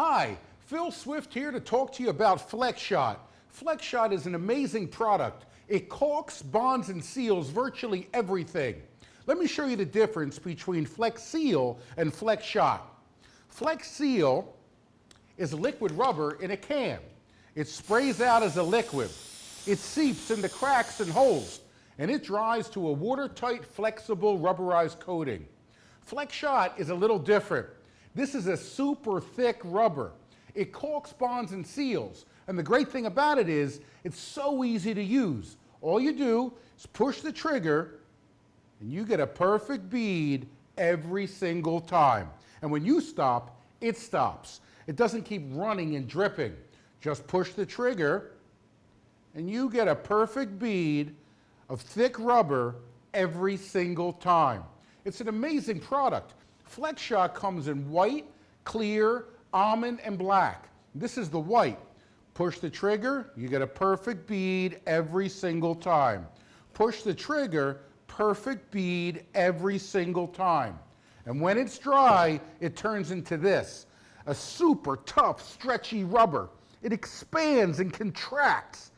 Hi, Phil Swift here to talk to you about FlexShot. FlexShot is an amazing product. It caulks, bonds, and seals virtually everything. Let me show you the difference between Flex Seal and FlexShot. Flex Seal is liquid rubber in a can. It sprays out as a liquid. It seeps into cracks and holes, and it dries to a watertight, flexible, rubberized coating. FlexShot is a little different. This is a super thick rubber. It caulks, bonds, and seals. And the great thing about it is, it's so easy to use. All you do is push the trigger, and you get a perfect bead every single time. And when you stop, it stops. It doesn't keep running and dripping. Just push the trigger, and you get a perfect bead of thick rubber every single time. It's an amazing product. FlexShot comes in white, clear, almond, and black. This is the white. Push the trigger, you get a perfect bead every single time. Push the trigger, perfect bead every single time. And when it's dry, it turns into this, a super tough, stretchy rubber. It expands and contracts.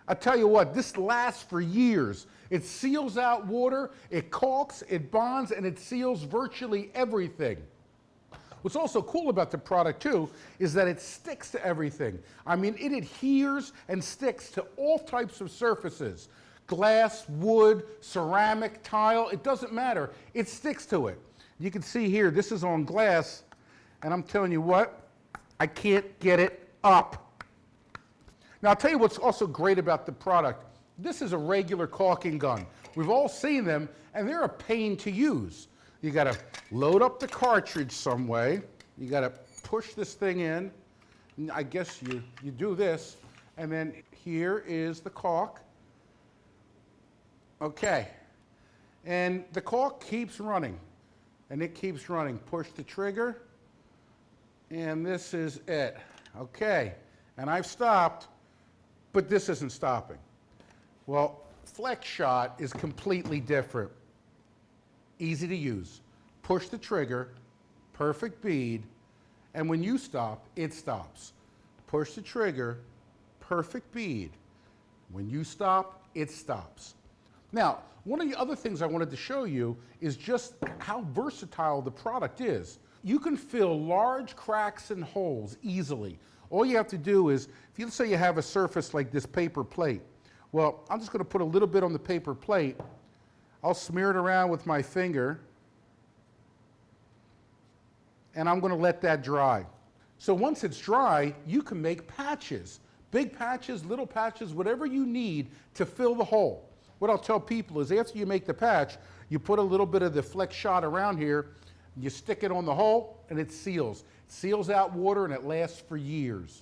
I tell you what, this lasts for years. It seals out water, it caulks, it bonds, and it seals virtually everything. What's also cool about the product too is that it sticks to everything. I mean, it adheres and sticks to all types of surfaces. Glass, wood, ceramic, tile, it doesn't matter. It sticks to it. You can see here, this is on glass, and I'm telling you what, I can't get it up. Now, I'll tell you what's also great about the product. This is a regular caulking gun. We've all seen them, and they're a pain to use. You gotta load up the cartridge some way. You gotta push this thing in. I guess you do this, and then here is the caulk. Okay, and the caulk keeps running, and it keeps running. Push the trigger, and this is it. Okay, and I've stopped, but this isn't stopping. Well, FlexShot is completely different. Easy to use. Push the trigger, perfect bead, and when you stop, it stops. Push the trigger, perfect bead. When you stop, it stops. Now, one of the other things I wanted to show you is just how versatile the product is. You can fill large cracks and holes easily. All you have to do is, let's say you have a surface like this paper plate. Well, I'm just going to put a little bit on the paper plate. I'll smear it around with my finger, and I'm going to let that dry. So once it's dry, you can make patches. Big patches, little patches, whatever you need to fill the hole. What I'll tell people is after you make the patch, you put a little bit of the FlexShot around here, you stick it on the hole, and it seals. It seals out water, and it lasts for years.